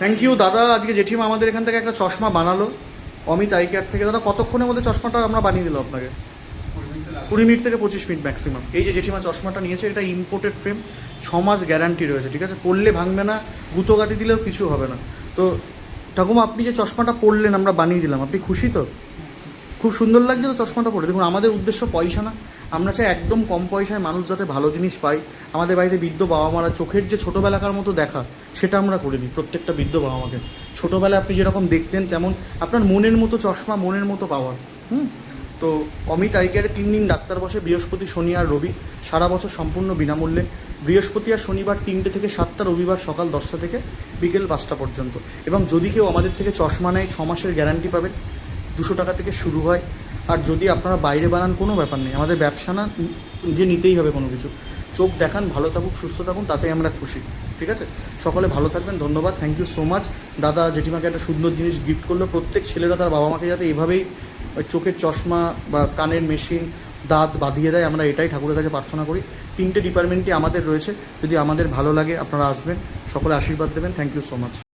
Thank you দাদা। আজকে জেঠিমা আমাদের এখান থেকে একটা চশমা বানালো অমিত আই কেয়ার থেকে। দাদা কতক্ষণের মধ্যে চশমাটা আমরা বানিয়ে দিল আপনাকে? 20 মিনিট থেকে 25 মিনিট ম্যাক্সিমাম। এই যে জেঠিমা চশমাটা নিয়েছে, এটা ইম্পোর্টেড ফ্রেম, 6 মাস গ্যারান্টি রয়েছে, ঠিক আছে? পরলে ভাঙবে না, গুঁতো গাঁটি দিলেও কিছু হবে না। তো ঠাকুমা, আপনি যে চশমাটা পরলেন আমরা বানিয়ে দিলাম, আপনি খুশি তো? খুব সুন্দর লাগছে তো চশমাটা পরে? দেখুন, আমাদের উদ্দেশ্য পয়সা না, আমরা চাই একদম কম পয়সায় মানুষ যাতে ভালো জিনিস পায়। আমাদের বাড়িতে বৃদ্ধ বাবা মারা চোখের যে ছোটোবেলাকার মতো দেখা, সেটা আমরা করে দিই প্রত্যেকটা বৃদ্ধ বাবা মাকে। ছোটোবেলায় আপনি যেরকম দেখতেন তেমন আপনার মনের মতো চশমা, মনের মতো পাওয়ার। তো অমিত আই কেয়ারে 3 দিন ডাক্তার বসে, বৃহস্পতি, শনি আর রবি, সারা বছর সম্পূর্ণ বিনামূল্যে। বৃহস্পতি আর শনিবার 3টে থেকে 7টা, রবিবার সকাল 10টা থেকে বিকেল 5টা পর্যন্ত। এবং যদি কেউ আমাদের থেকে চশমা নেয় 6 মাসের গ্যারান্টি পাবে, 200 টাকা থেকে শুরু হয়। আর যদি আপনারা বাইরে বানান, কোনো ব্যাপার নেই, আমাদের ব্যবসা না যে নিতেই হবে কোনো কিছু। চোখ দেখান, ভালো থাকুক, সুস্থ থাকুন, তাতেই আমরা খুশি, ঠিক আছে? সকলে ভালো থাকবেন, ধন্যবাদ, থ্যাংক ইউ সো মাচ। দাদা জেঠিমাকে একটা সুন্দর জিনিস গিফট করলো। প্রত্যেক ছেলেরা তার বাবা মাকে যাতে এভাবেই চোখের চশমা বা কানের মেশিন, দাঁত বাঁধিয়ে দেয়, আমরা এটাই ঠাকুরের কাছে প্রার্থনা করি। 3টে ডিপার্টমেন্টই আমাদের রয়েছে। যদি আমাদের ভালো লাগে আপনারা আসবেন, সকলে আশীর্বাদ দেবেন। Thank you so much.